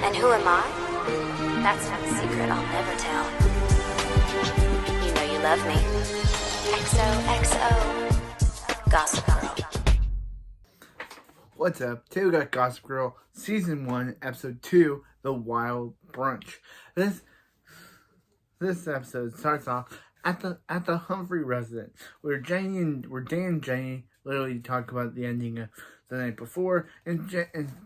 And who am I? That's not a secret I'll never tell. You know you love me. XOXO. Gossip Girl. What's up? Today we got Gossip Girl, Season 1, Episode 2, The Wild Brunch. This episode starts off at the Humphrey residence, where Dan and Jenny literally talk about the ending of the night before, and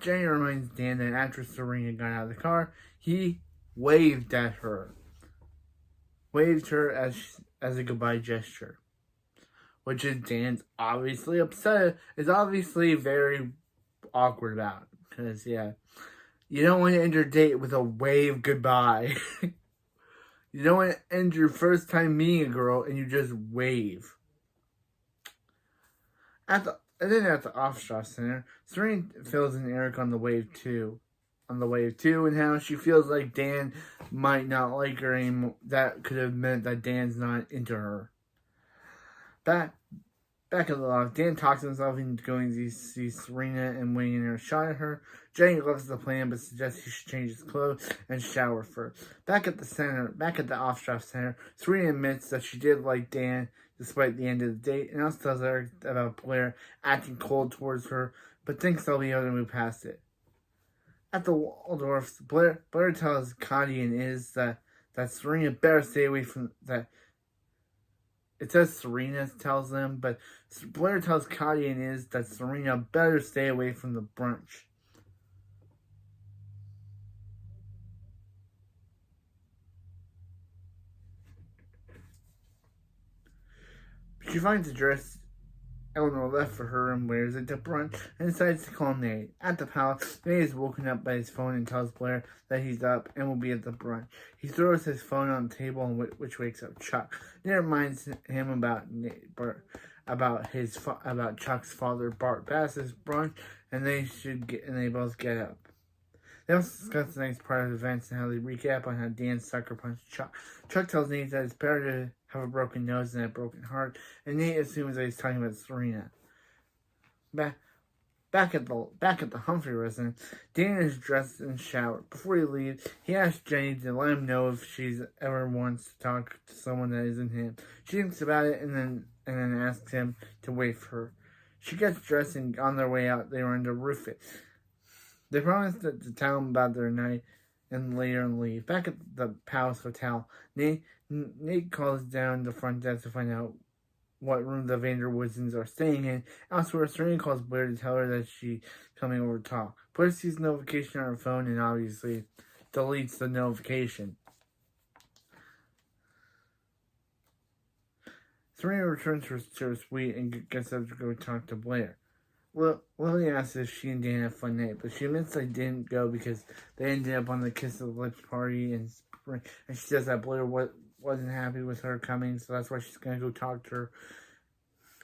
Jenny reminds Dan that after Serena got out of the car, he waved at her. Waved her as a goodbye gesture. Which is Dan's obviously upset, is obviously very awkward about. Because, yeah, you don't want to end your date with a wave goodbye. You don't want to end your first time meeting a girl and you just wave. And then at the Offshore Center, Serena fills in Eric on the wave too, and how she feels like Dan might not like her anymore. That could have meant that Dan's not into her. Back at the loft, Dan talks himself into going to see Serena and winging her shot at her. Jenny loves the plan, but suggests he should change his clothes and shower first. Back at the off-strap center, Serena admits that she did like Dan despite the end of the date, and also tells Eric about Blair acting cold towards her, but thinks they'll be able to move past it. At the Waldorf, Blair tells Cody and Iz that Serena better stay away from that. It says Serena tells them, but Blair tells Cody and Iz that Serena better stay away from the brunch. She finds a dress Eleanor left for her and wears it to brunch and decides to call Nate. At the palace, Nate is woken up by his phone and tells Blair that he's up and will be at the brunch. He throws his phone on the table, which wakes up Chuck. Nate reminds him about Chuck's father, Bart Bass's brunch, and they both get up. They also discuss the next part of the events and how they recap on how Dan sucker punched Chuck. Chuck tells Nate that it's better to have a broken nose than a broken heart, and Nate assumes that he's talking about Serena. Back at the Humphrey residence, Dan is dressed and showered. Before he leaves, he asks Jenny to let him know if she's ever wants to talk to someone that isn't him. She thinks about it and then asks him to wait for her. She gets dressed, and on their way out, they run to roof it. They promise to tell him about their night and later leave. Back at the Palace Hotel, Nate calls down the front desk to find out what room the Vanderwoodsons are staying in. Elsewhere, Serena calls Blair to tell her that she's coming over to talk. Blair sees a notification on her phone and obviously deletes the notification. Serena returns to her suite and gets up to go talk to Blair. Lily asks if she and Dan had a fun night, but she admits they didn't go because they ended up on the Kiss of the Lips party, and she says that Blair wasn't happy with her coming, so that's why she's gonna go talk to her.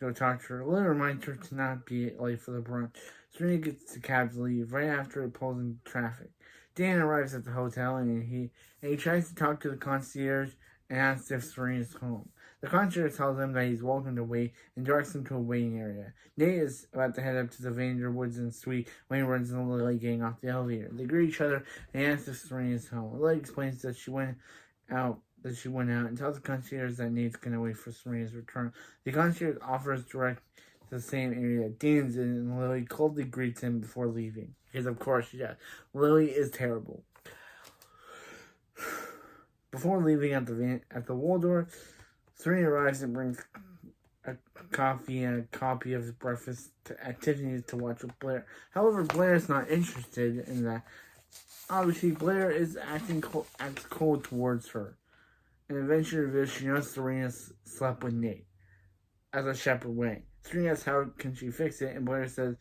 Lily reminds her to not be late for the brunch. Serena gets the cab to leave right after it pulls into traffic. Dan arrives at the hotel and he tries to talk to the concierge and asks if Serena's home. The concierge tells him that he's welcome to wait and directs him to a waiting area. Nate is about to head up to the Vanderwoodsons suite when he runs into Lily getting off the elevator. They greet each other and ask if Serena's home. Lily explains that she went out and tells the concierge that Nate's going to wait for Serena's return. The concierge offers direct to the same area that Dan's in, and Lily coldly greets him before leaving. Because of course she does. Lily is terrible. Before leaving at the Waldorf, Serena arrives and brings a coffee and a copy of his breakfast at Tiffany's to watch with Blair. However, Blair is not interested in that. Obviously, Blair is acts cold towards her. And eventually reveals she knows Serena slept with Nate as a shepherd wedding. Serena asks how can she fix it, and Blair says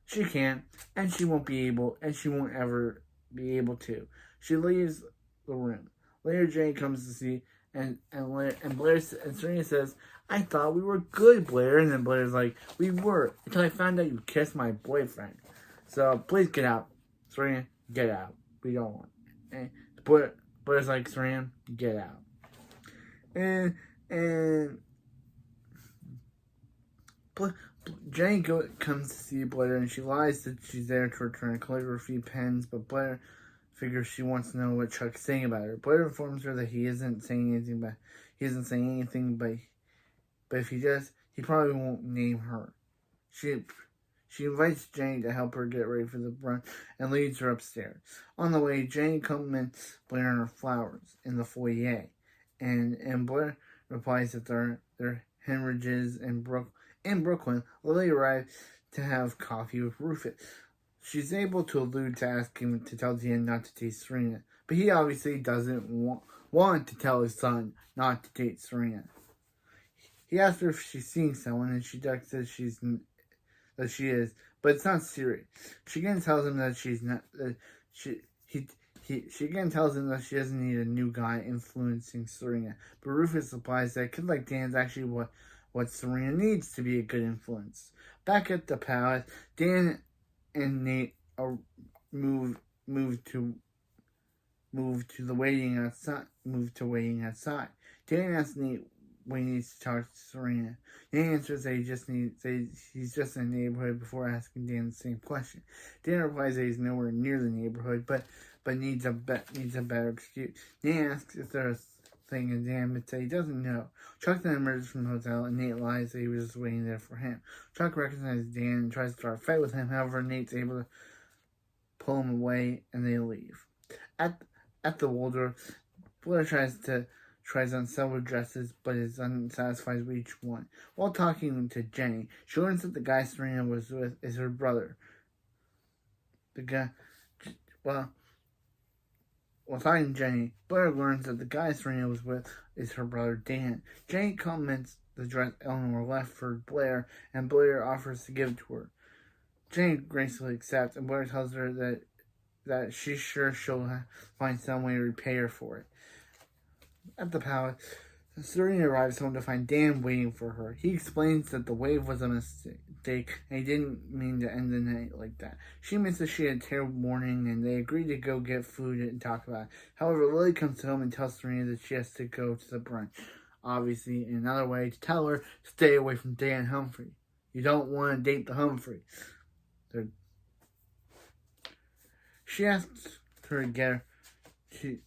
she can't, and she won't ever be able to. She leaves the room. Later, Jane comes to see, and Serena says, "I thought we were good, Blair." And then Blair's like, "We were, until I found out you kissed my boyfriend. So please get out, Serena. Get out. We don't want." And Blair's like, "Serena, get out." And Jenny comes to see Blair, and she lies that she's there to return calligraphy pens, but Blair figures she wants to know what Chuck's saying about her. Blair informs her that he isn't saying anything, but if he does, he probably won't name her. She invites Jane to help her get ready for the brunch and leads her upstairs. On the way, Jane compliments Blair on her flowers in the foyer, and Blair replies that they're Henridges in Brooklyn. Lily arrives to have coffee with Rufus. She's able to allude to asking him to tell Dan not to date Serena, but he obviously doesn't want to tell his son not to date Serena. He asks her if she's seeing someone, and she ducks that she is, but it's not serious. She again tells him that she's not. She again tells him that she doesn't need a new guy influencing Serena. But Rufus replies that a kid like Dan is actually what Serena needs to be a good influence. Back at the palace, Dan and Nate are move to waiting outside. Dan asks Nate when he needs to talk to Serena. Nate answers that he's just in the neighborhood before asking Dan the same question. Dan replies that he's nowhere near the neighborhood, but needs a better excuse. Nate asks if there's a thing, and Dan admits that he doesn't know. Chuck then emerges from the hotel, and Nate lies that he was just waiting there for him. Chuck recognizes Dan and tries to start a fight with him. However, Nate's able to pull him away, and they leave. At the Waldorf, Blair tries on several dresses, but is unsatisfied with each one. While talking to Jenny, she learns that the guy Serena was with is her brother. While talking to Jenny, Blair learns that the guy Serena was with is her brother Dan. Jenny compliments the dress Eleanor left for Blair, and Blair offers to give it to her. Jenny gracefully accepts, and Blair tells her that she's sure she'll find some way to repay her for it. At the palace, Serena arrives home to find Dan waiting for her. He explains that the wave was a mistake and he didn't mean to end the night like that. She admits that she had a terrible morning and they agree to go get food and talk about it. However, Lily comes home and tells Serena that she has to go to the brunch. Obviously, in another way to tell her, stay away from Dan Humphrey. You don't want to date the Humphrey. She asks her to get her. She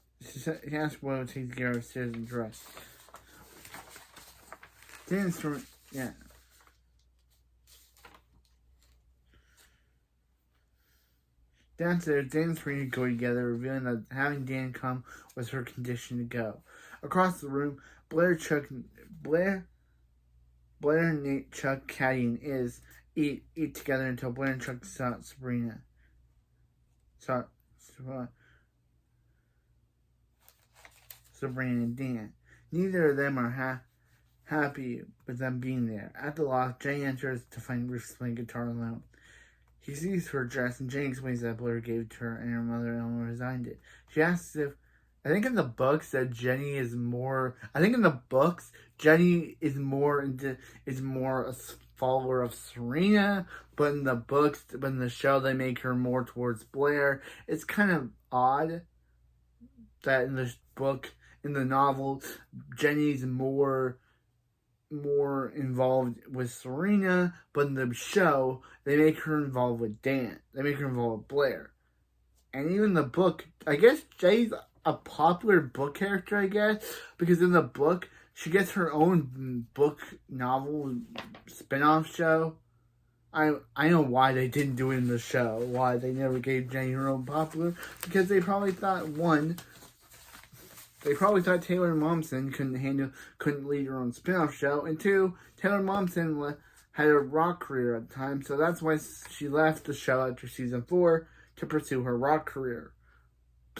asked Will to take her upstairs and dress. Downstairs, Dan and Serena go together, revealing that having Dan come was her condition to go. Across the room, Blair, Nate, Chuck, Caddy, and Iz eat together until Blair and Chuck saw Serena. Sabrina and Dan. Neither of them are happy with them being there. At the loft, Jane enters to find Ruth playing guitar alone. He sees her dress, and Jane explains that Blair gave it to her, and her mother Eleanor resigned it. She asks if, I think in the books that Jenny is more. I think in the books Jenny is more a follower of Serena, but in the show they make her more towards Blair. It's kind of odd that in the novel, Jenny's more involved with Serena, but in the show, they make her involved with Dan. They make her involved with Blair. And even the book, I guess Jenny's a popular book character, I guess, because in the book, she gets her own book novel spin-off show. I know why they didn't do it in the show, why they never gave Jenny her own popular, because they probably thought, Taylor Momsen couldn't lead her own spin-off show, and two, Taylor Momsen had a rock career at the time, so that's why she left the show after season 4 to pursue her rock career.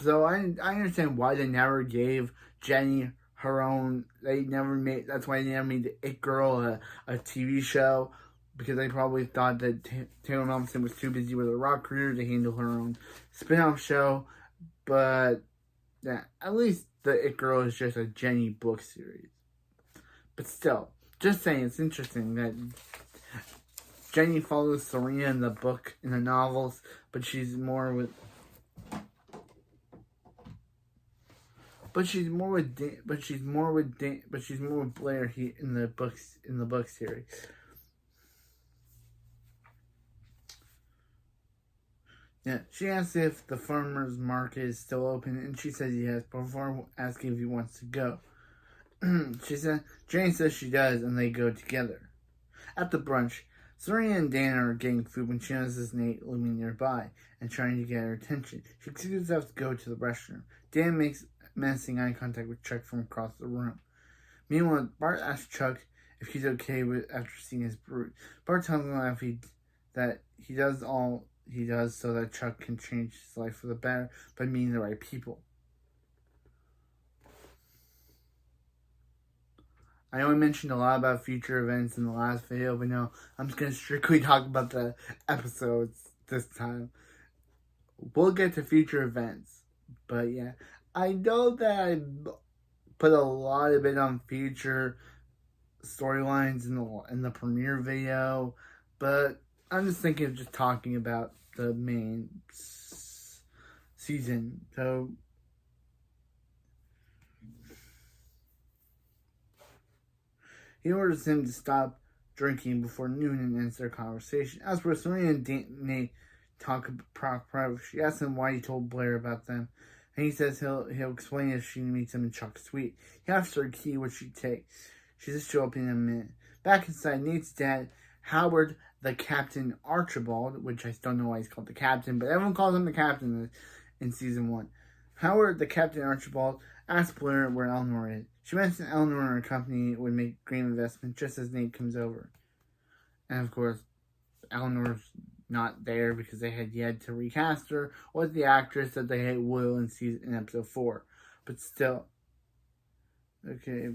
So I understand why they never gave Jenny her own. That's why they never made the It Girl a TV show, because they probably thought that Taylor Momsen was too busy with her rock career to handle her own spin-off show. But yeah, at least the It Girl is just a Jenny book series. But still, just saying, it's interesting that Jenny follows Serena in the book, in the novels, but she's more with Blair in the book series. Yeah, she asks if the farmer's market is still open, and she says yes, before asking if he wants to go. Jane says she does, and they go together. At the brunch, Serena and Dan are getting food when she notices Nate looming nearby and trying to get her attention. She excuses herself to go to the restroom. Dan makes menacing eye contact with Chuck from across the room. Meanwhile, Bart asks Chuck if he's okay with after seeing his brute. Bart tells him that he does all he does so that Chuck can change his life for the better by meeting the right people. I know I mentioned a lot about future events in the last video, but no, I'm just going to strictly talk about the episodes this time. We'll get to future events, but yeah, I know that I put a lot of it on future storylines in the premiere video, but I'm just thinking of just talking about the main season. So he orders him to stop drinking before noon and ends their conversation. As for Serena and Nate talk private, she asks him why he told Blair about them, and he says he'll explain if she meets him in Chuck's suite. He asks her a key, which she takes. She says she'll open in a minute. Back inside, Nate's dad, Howard the Captain Archibald, which I still know why he's called the Captain, but everyone calls him the Captain in season 1. Howard the Captain Archibald asks Blair where Eleanor is. She mentions Eleanor and her company would make great investment just as Nate comes over. And of course, Eleanor's not there because they had yet to recast her with the actress that they had will in episode 4. But still. Okay.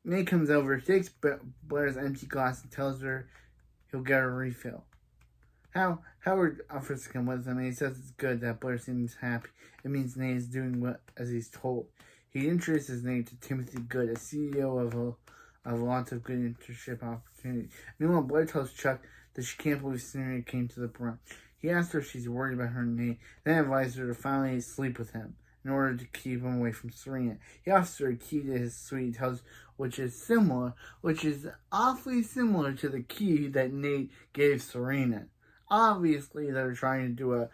Nate comes over, takes Blair's empty glass and tells her he'll get her a refill. Howard offers to come with him, and he says it's good that Blair seems happy. It means Nate is doing as he's told. He introduces Nate to Timothy Good, a CEO of lots of good internship opportunities. Meanwhile, Blair tells Chuck that she can't believe Serena came to the brunch. He asks her if she's worried about her and Nate, then advises her to finally sleep with him in order to keep him away from Serena. He offers her a key to his suite, which is awfully similar to the key that Nate gave Serena. Obviously, they're trying to do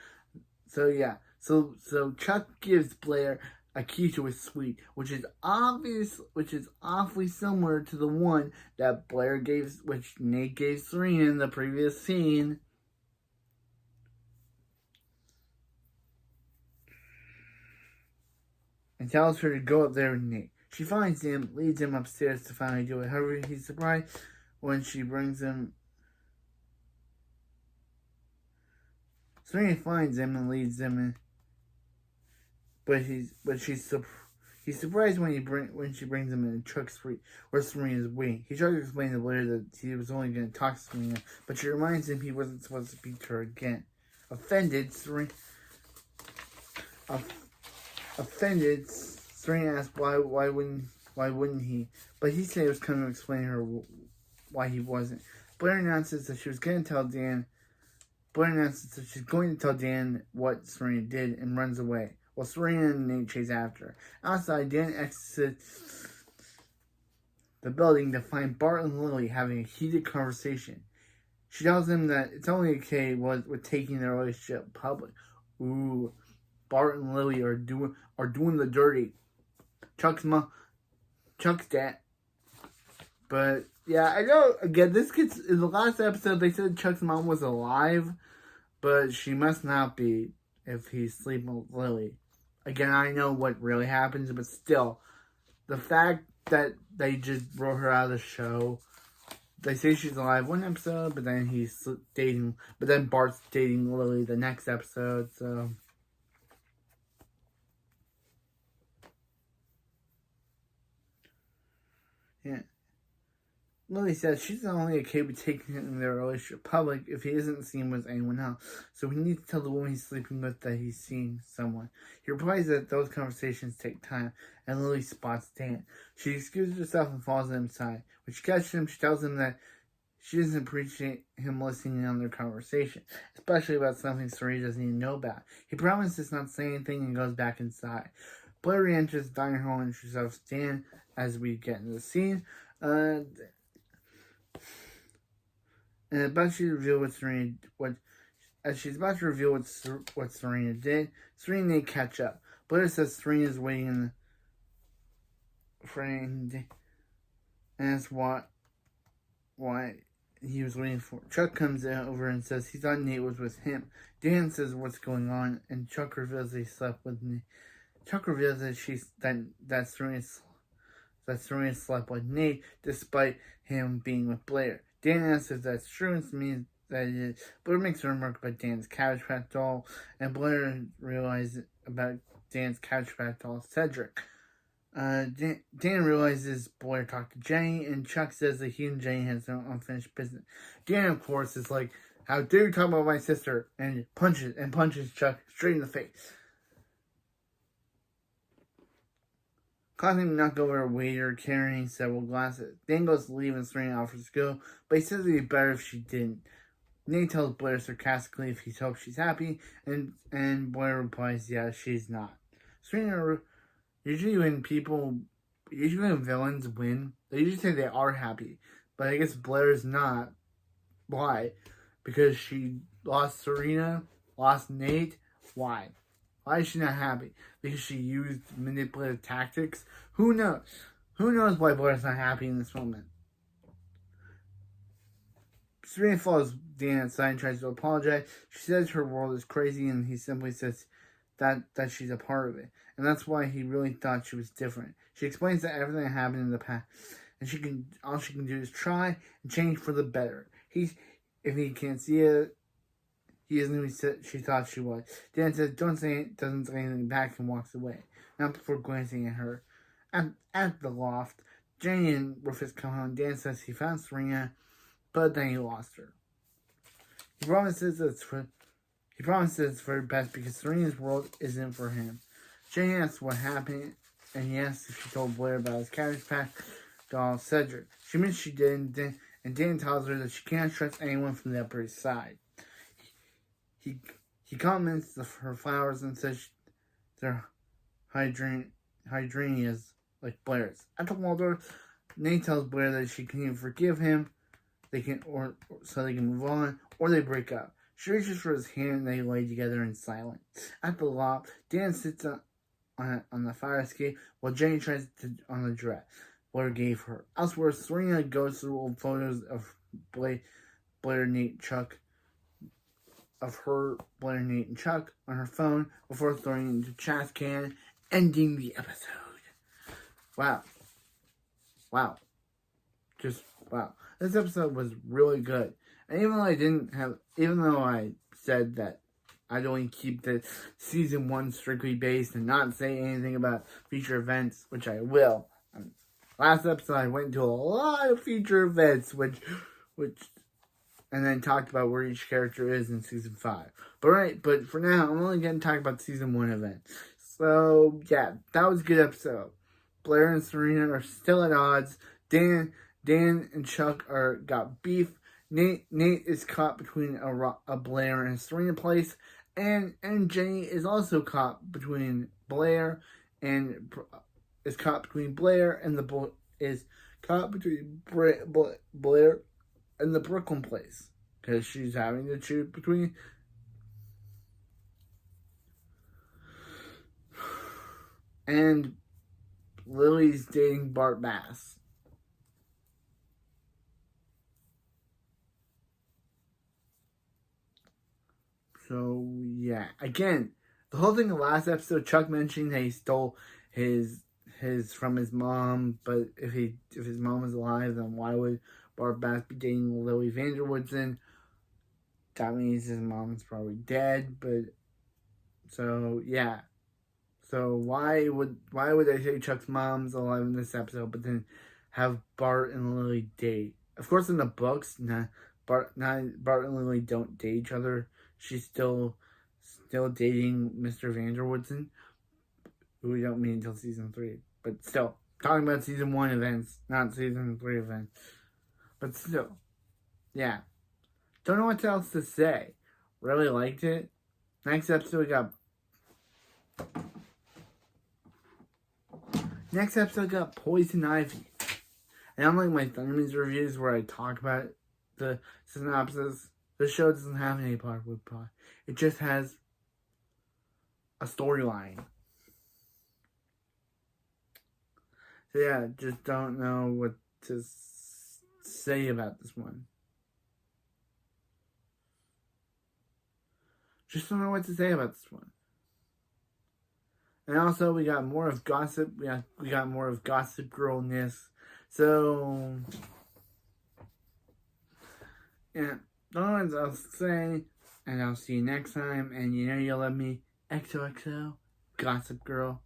So Chuck gives Blair a key to his suite, which is awfully similar to the one that which Nate gave Serena in the previous scene. And tells her to go up there with Nate. She finds him, leads him upstairs to finally do it. However, he's surprised when she brings him. Serena finds him and leads him in, he's surprised when she brings him in Chuck's suite where Serena is waiting. He tries to explain to Blair that he was only going to talk to Serena, but she reminds him he wasn't supposed to speak to her again. Offended, Serena asked why wouldn't he? But he said he was coming to explain to her why he wasn't. Blair announces that she's going to tell Dan what Serena did and runs away, while Serena and Nate chase after her. Outside, Dan exits the building to find Bart and Lily having a heated conversation. She tells him that it's only okay with taking their relationship public. Ooh, Bart and Lily are doing the dirty. Chuck's dad. But yeah, I know. Again, in the last episode they said Chuck's mom was alive, but she must not be if he's sleeping with Lily. Again, I know what really happens, but still, the fact that they just wrote her out of the show. They say she's alive one episode, but then Bart's dating Lily the next episode, so. Yeah. Lily says she's only okay with taking their relationship public if he isn't seen with anyone else. So he needs to tell the woman he's sleeping with that he's seeing someone. He replies that those conversations take time, and Lily spots Dan. She excuses herself and follows him inside. When she catches him, she tells him that she doesn't appreciate him listening on their conversation, especially about something Serena doesn't even know about. He promises not to say anything and goes back inside. Blair re-enters the dining hall and introduces herself to Dan as we get into the scene. And about to reveal as she's about to reveal what Serena did, Serena and Nate catch up. Blair says Serena's waiting in the frame, and that's why he was waiting for. Chuck comes over and says he thought Nate was with him. Dan says what's going on, and Chuck reveals he slept with Nate. Chuck reveals that Serena slept with Nate despite him being with Blair. Dan asks if that's true, and means that it is. Blair makes a remark about Dan's Cabbage Patch doll, and Blair realizes about Dan's Cabbage Patch doll, Cedric. Dan realizes Blair talked to Jenny, and Chuck says that he and Jenny have some unfinished business. Dan, of course, is like, "How dare you talk about my sister?" and punches Chuck straight in the face, causing him to knock over a waiter carrying several glasses. Dan goes to leave and Serena offers to go, but he says it'd be better if she didn't. Nate tells Blair sarcastically if he hopes she's happy, and Blair replies, "Yeah, she's not." Serena, usually when villains win, they usually say they are happy, but I guess Blair is not. Why? Because she lost Serena, lost Nate. Why? Why is she not happy? Because she used manipulative tactics? Who knows? Who knows why Blair's not happy in this moment? Serena follows Dan outside and tries to apologize. She says her world is crazy, and he simply says that she's a part of it. And that's why he really thought she was different. She explains that everything that happened in the past, and all she can do is try and change for the better. If he can't see it, he isn't who she thought she was. Dan says, doesn't say anything back and walks away. Not before glancing at her. At the loft, Jenny and Rufus come home. Dan says he found Serena, but then he lost her. He promises it's for the best because Serena's world isn't for him. Jenny asks what happened, and he asks if she told Blair about his Cabbage Patch doll, Cedric. She admits she did, and Dan tells her that she can't trust anyone from the Upper East Side. He compliments her flowers and says they're hydrangeas like Blair's. At the Waldorf, Nate tells Blair that she can either forgive him, so they can move on, or they break up. She reaches for his hand and they lay together in silence. At the loft, Dan sits on the fire escape while Jenny tries on the dress Blair gave her. Elsewhere, Serena goes through old photos of Blair, Nate, Chuck, Blair, Nate, and Chuck on her phone before throwing it into trash can, ending the episode. Wow. Just wow. This episode was really good. And even though I said that I'd only keep the season 1 strictly based and not say anything about future events, which I will. Last episode I went into a lot of future events, which and then talked about where each character is in season 5. But for now, I'm only going to talk about season 1 events. So yeah, that was a good episode. Blair and Serena are still at odds. Dan and Chuck got beef. Nate is caught between a Blair and a Serena place, and Jenny is also caught between Blair and Blair and the Brooklyn place, because she's having to choose between. And Lily's dating Bart Bass. So yeah, again, the whole thing in the last episode, Chuck mentioned that he stole his from his mom, but if his mom was alive, then why would Bart Bass be dating Lily Vanderwoodson? That means his mom's probably dead, but so yeah. So why would I say Chuck's mom's alive in this episode, but then have Bart and Lily date? Of course, in the books, Bart and Lily don't date each other. She's still dating Mr. Vanderwoodson, who we don't meet until season 3. But still, talking about season 1 events, not season 3 events. But still, yeah. Don't know what else to say. Really liked it. Next episode got Poison Ivy. And unlike my Thundermans reviews where I talk about the synopsis. The show doesn't have any plot. It just has a storyline. So yeah, just don't know what to say about this one. Just don't know what to say about this one. And also, we got more of gossip. We got more of Gossip Girl-ness. So, yeah, that's all I'll say. And I'll see you next time. And you know you love me. XOXO, Gossip Girl.